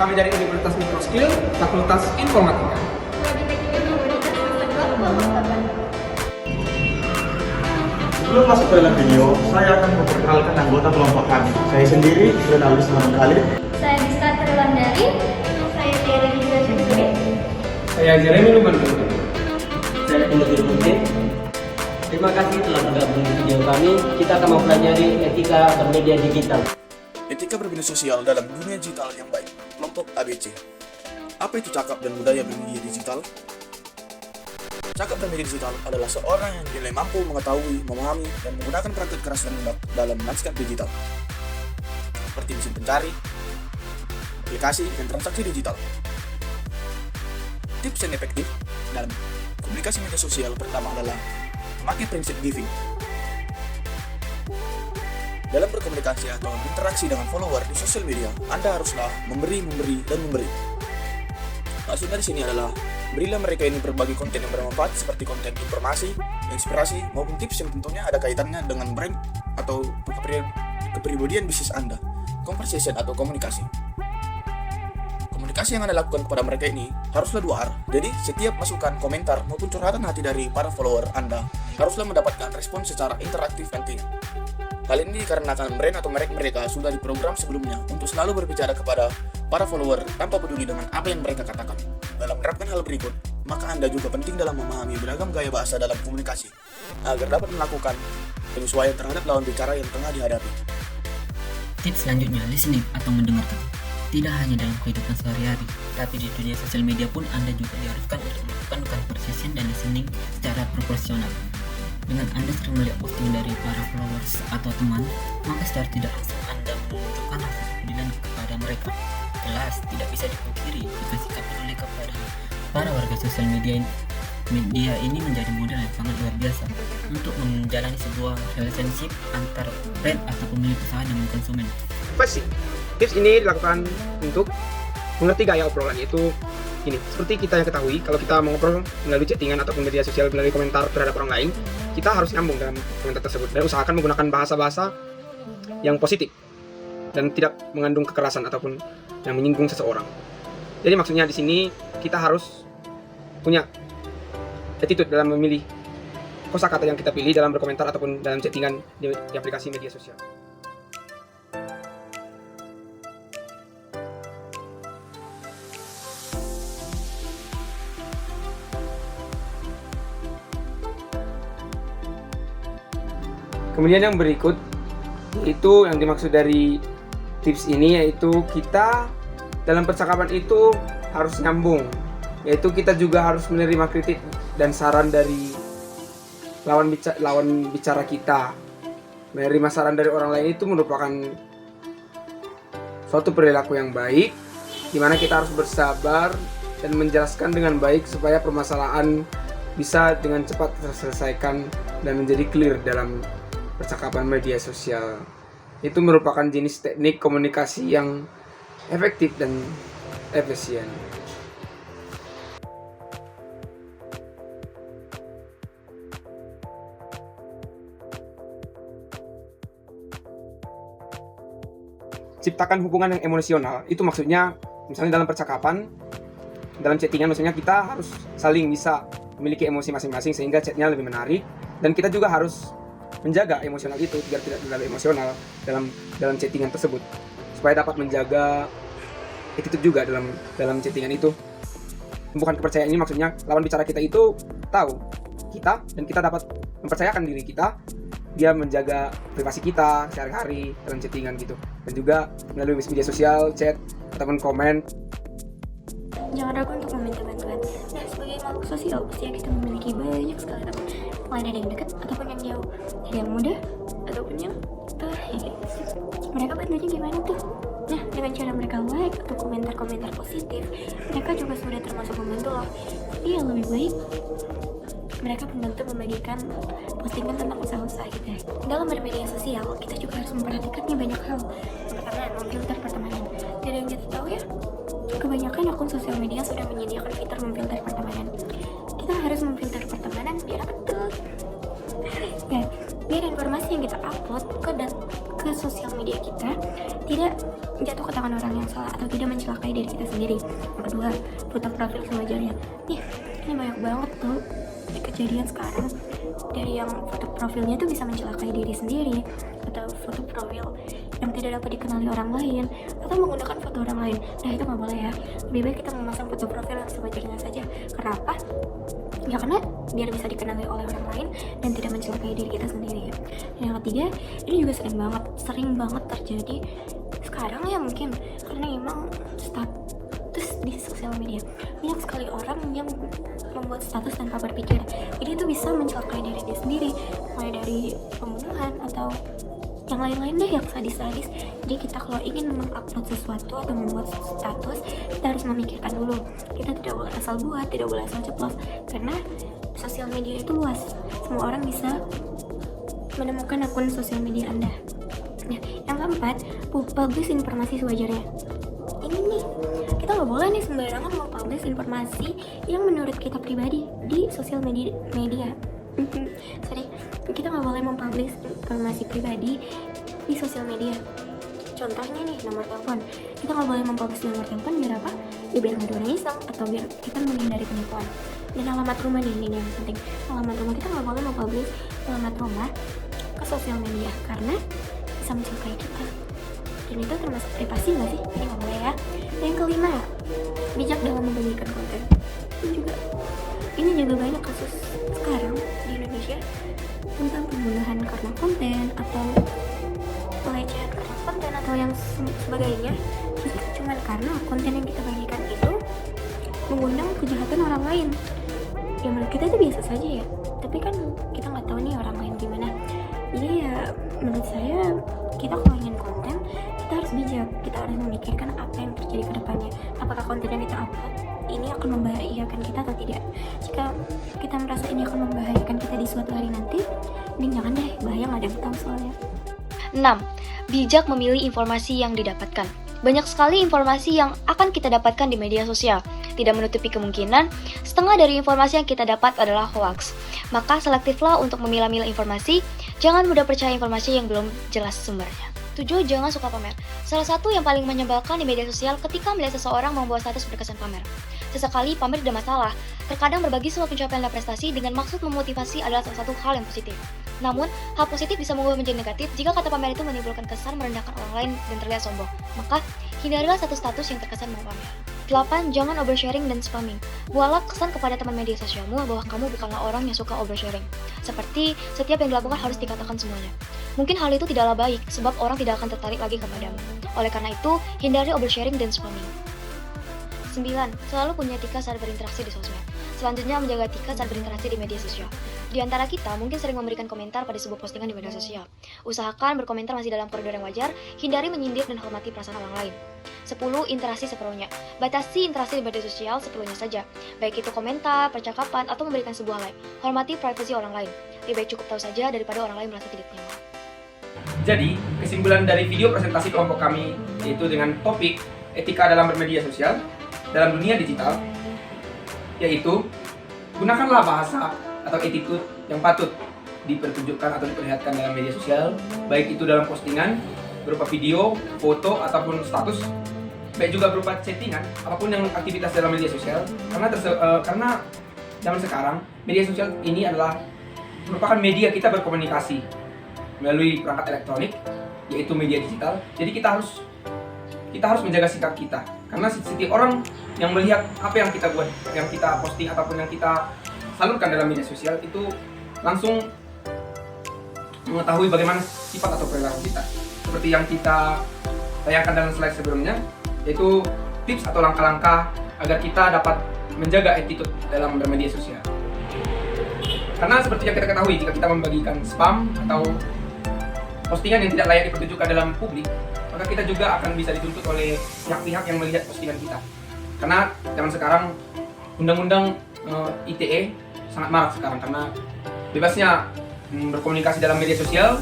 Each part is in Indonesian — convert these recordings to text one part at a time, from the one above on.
Kami dari Universitas Mikroskill, Fakultas Informatika. Sebelum masuk ke dalam video, saya akan memperkenalkan anggota kelompok kami. Saya sendiri, Leonardo Muhammad Khalid. Saya Diska Terlandari. Saya Jeremy Joshua. Saya Jeremy Luman. Saya Pulukir Putih. Terima kasih telah bergabung di video kami. Kita akan mempelajari etika bermedia digital. Etika bermedia sosial dalam dunia digital yang baik. Kelompok ABC. Apa itu cakap dan budaya bermedia digital? Cakap bermedia digital adalah seorang yang dinilai mampu mengetahui, memahami, dan menggunakan perangkat keras dan mudah dalam lanskap digital, seperti mesin pencari, aplikasi, dan transaksi digital. Tips yang efektif dalam komunikasi media sosial pertama adalah memakai prinsip giving. Dalam berkomunikasi atau berinteraksi dengan follower di sosial media, Anda haruslah memberi, dan memberi. Maksudnya di sini adalah berilah mereka ini berbagai konten yang bermanfaat seperti konten informasi, inspirasi, maupun tips yang tentunya ada kaitannya dengan brand atau kepribadian bisnis Anda. Conversation atau komunikasi. Komunikasi yang Anda lakukan kepada mereka ini haruslah dua arah. Jadi setiap masukan, komentar, maupun curhatan hati dari para follower Anda haruslah mendapatkan respon secara interaktif nantinya. Hal ini dikarenakan brand atau merek mereka sudah diprogram sebelumnya untuk selalu berbicara kepada para follower tanpa peduli dengan apa yang mereka katakan. Dalam menerapkan hal berikut, maka Anda juga penting dalam memahami beragam gaya bahasa dalam komunikasi agar dapat melakukan penyesuaian terhadap lawan bicara yang tengah dihadapi. Tips selanjutnya, listening atau mendengarkan. Tidak hanya dalam kehidupan sehari-hari, tapi di dunia sosial media pun Anda juga diharuskan untuk melakukan conversation dan listening secara proporsional. Dengan Anda sering melihat posting dari para followers atau teman, maka secara tidak langsung Anda menunjukkan rasa kepedulian kepada mereka. Jelas, tidak bisa dipungkiri jika sikap peduli kepada para warga sosial media ini menjadi modal yang sangat luar biasa untuk menjalani sebuah relationship antar brand atau pemilik usaha dengan konsumen. First, tips ini dilakukan untuk mengerti gaya obrolan, yaitu ini, seperti kita yang ketahui, kalau kita mengobrol melalui chattingan ataupun media sosial melalui komentar terhadap orang lain, kita harus nyambung dalam komentar tersebut dan usahakan menggunakan bahasa-bahasa yang positif dan tidak mengandung kekerasan ataupun yang menyinggung seseorang. Jadi maksudnya di sini kita harus punya attitude dalam memilih kosakata yang kita pilih dalam berkomentar ataupun dalam chattingan di aplikasi media sosial. Kemudian yang berikut, itu yang dimaksud dari tips ini, yaitu kita dalam percakapan itu harus nyambung, yaitu kita juga harus menerima kritik dan saran dari lawan bicara kita. Menerima saran dari orang lain itu merupakan suatu perilaku yang baik, di mana kita harus bersabar dan menjelaskan dengan baik supaya permasalahan bisa dengan cepat terselesaikan dan menjadi clear dalam percakapan media sosial. Itu merupakan jenis teknik komunikasi yang efektif dan efisien. Ciptakan hubungan yang emosional. Itu maksudnya misalnya dalam percakapan, dalam chattingan, maksudnya kita harus saling bisa memiliki emosi masing-masing sehingga chatnya lebih menarik, dan kita juga harus menjaga emosional itu biar tidak terlalu emosional dalam chattingan tersebut, supaya dapat menjaga attitude juga dalam chattingan itu. Bukan kepercayaan ini maksudnya lawan bicara kita itu tahu kita dan kita dapat mempercayakan diri kita, dia menjaga privasi kita sehari-hari dalam chattingan gitu, dan juga melalui media sosial, chat ataupun komen. Jangan ragu untuk meminta bantuan. Nah, sebagai makhluk sosial, pastinya kita memiliki banyak sekali teman. Mulai dari yang dekat ataupun yang jauh, dari yang muda ataupun yang mereka bantunya gimana tuh? Nah, dengan cara mereka like atau komentar-komentar positif, mereka juga sudah termasuk membantu loh. Jadi yang lebih baik, mereka membantu membagikan postingan tentang usaha-usaha kita. Dalam bermedia sosial, kita juga harus memperhatikan banyak hal. Yang pertama, memfilter pertemanan. Dari yang kita tahu ya, kebanyakan akun sosial media sudah menyediakan fitur memfilter pertemanan. Kita harus memfilter pertemanan biar betul. Ya, biar informasi yang kita upload ke sosial media kita tidak jatuh ke tangan orang yang salah atau tidak mencelakai diri kita sendiri. Yang kedua, foto profil sewajarnya. Ini banyak banget tuh kejadian sekarang, dari yang foto profilnya tuh bisa mencelakai diri sendiri, atau foto profil yang tidak dapat dikenali orang lain, atau menggunakan foto orang lain. Nah, itu nggak boleh ya. Lebih baik kita memasang foto profil yang sewajarnya saja. Kenapa? Ya karena biar bisa dikenali oleh orang lain dan tidak mencelakai diri kita sendiri. Yang ketiga, ini juga sering banget terjadi sekarang ya, mungkin karena emang status di sosial media. Banyak sekali orang yang membuat status tanpa berpikir. Jadi itu bisa mencelakai diri dia sendiri, mulai dari pembunuhan atau yang lain-lain deh, yang sadis-sadis. Jadi kita kalau ingin mengupload sesuatu atau membuat status, kita harus memikirkan dulu. Kita tidak boleh asal buat, tidak boleh asal ceplos, karena sosial media itu luas. Semua orang bisa menemukan akun sosial media Anda. Nah, yang keempat, publish informasi sewajarnya. Ini nih, kita nggak boleh nih sembarangan mau publish informasi yang menurut kita pribadi di sosial media. Sorry, kita nggak boleh mempublish informasi pribadi di sosial media. Contohnya nih, nomor telepon. Kita nggak boleh mempublish nomor telepon, biar apa? Ya biar nggak ada orang iseng, atau biar kita menghindari penipuan. Dan alamat rumah nih, ini yang penting. Alamat rumah, kita nggak boleh mempublish alamat rumah ke sosial media karena bisa mencelakai kita. Dan itu termasuk privasi nggak sih? Ini nggak boleh ya. Yang kelima, bijak dalam membagikan konten. Ini juga banyak kasus sekarang di Indonesia tentang pembunuhan karena konten atau pelecehan karena konten atau yang sebagainya, cuman karena konten yang kita bagikan itu mengundang kejahatan orang lain. Ya menurut kita itu biasa saja ya, tapi kan kita nggak tahu nih orang lain gimana. Jadi ya menurut saya, kita kalau ingin konten, kita harus bijak. Kita harus memikirkan apa yang terjadi ke depannya. Apakah konten yang kita upload ini akan membahayakan kita atau tidak. Jika kita merasa ini akan membahayakan kita di suatu hari nanti, mending jangan deh, bahaya, nggak ada yang tahu soalnya. 6. Bijak memilih informasi yang didapatkan. Banyak sekali informasi yang akan kita dapatkan di media sosial. Tidak menutupi kemungkinan, setengah dari informasi yang kita dapat adalah hoax. Maka selektiflah untuk memilah-milah informasi, jangan mudah percaya informasi yang belum jelas sumbernya. 7. Jangan suka pamer. Salah satu yang paling menyebalkan di media sosial ketika melihat seseorang membuat status berkesan pamer. Sesekali pamer tidak masalah, terkadang berbagi semua pencapaian dan prestasi dengan maksud memotivasi adalah salah satu hal yang positif. Namun, hal positif bisa mengubah menjadi negatif jika kata pamer itu menimbulkan kesan merendahkan orang lain dan terlihat sombong. Maka, hindarilah status yang terkesan pamer. 8. Jangan oversharing dan spamming. Buatlah kesan kepada teman media sosialmu bahwa kamu bukanlah orang yang suka oversharing. Seperti, setiap yang dilakukan harus dikatakan semuanya. Mungkin hal itu tidaklah baik, sebab orang tidak akan tertarik lagi kepadamu. Oleh karena itu, hindari oversharing dan spamming. 9. Selalu punya etika saat berinteraksi di sosmed. Selanjutnya, menjaga etika saat berinteraksi di media sosial. Di antara kita mungkin sering memberikan komentar pada sebuah postingan di media sosial. Usahakan berkomentar masih dalam koridor yang wajar, hindari menyindir dan hormati perasaan orang lain. 10. Interaksi seperlunya. Batasi interaksi di media sosial seperlunya saja, baik itu komentar, percakapan, atau memberikan sebuah like. Hormati privasi orang lain. Lebih baik cukup tahu saja daripada orang lain merasa tidak nyaman. Jadi, kesimpulan dari video presentasi kelompok kami yaitu dengan topik etika dalam bermedia sosial dalam dunia digital, yaitu gunakanlah bahasa atau attitude yang patut dipertunjukkan atau diperlihatkan dalam media sosial, baik itu dalam postingan berupa video, foto, ataupun status, baik juga berupa chattingan, apapun yang aktivitas dalam media sosial, karena zaman sekarang media sosial ini adalah merupakan media kita berkomunikasi melalui perangkat elektronik, yaitu media digital. Jadi kita harus menjaga sikap kita, karena setiap orang yang melihat apa yang kita buat, yang kita posting ataupun yang kita salurkan dalam media sosial itu langsung mengetahui bagaimana sifat atau perilaku kita. Seperti yang kita tayangkan dalam slide sebelumnya, yaitu tips atau langkah-langkah agar kita dapat menjaga attitude dalam bermedia sosial. Karena seperti yang kita ketahui, jika kita membagikan spam atau postingan yang tidak layak dipertunjukkan dalam publik, maka kita juga akan bisa dituntut oleh pihak-pihak yang melihat postingan kita. Karena zaman sekarang undang-undang ITE sangat marak sekarang, karena bebasnya berkomunikasi dalam media sosial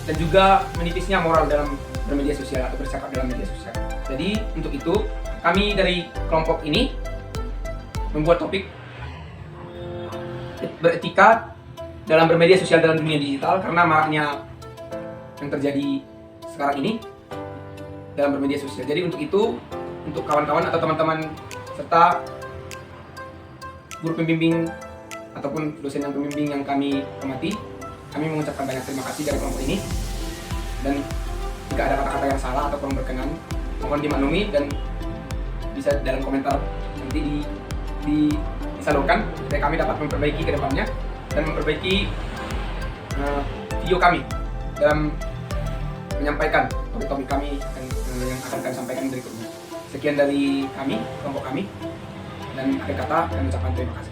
dan juga menipisnya moral dalam bermedia sosial atau bercakap dalam media sosial. Jadi untuk itu kami dari kelompok ini membuat topik beretika dalam bermedia sosial dalam dunia digital, karena maraknya yang terjadi sekarang ini dalam bermedia sosial. Jadi untuk itu, untuk kawan-kawan atau teman-teman serta guru pembimbing ataupun dosen yang pembimbing yang kami hormati, kami mengucapkan banyak terima kasih dari kelompok ini. Dan jika ada kata-kata yang salah atau kurang berkenan, mohon dimaklumi dan bisa dalam komentar nanti disalurkan supaya kami dapat memperbaiki ke depannya dan memperbaiki video kami dalam menyampaikan topik-topik kami yang akan kami sampaikan berikutnya. Sekian dari kami, kelompok kami, dan akhir kata kami ucapkan terima kasih.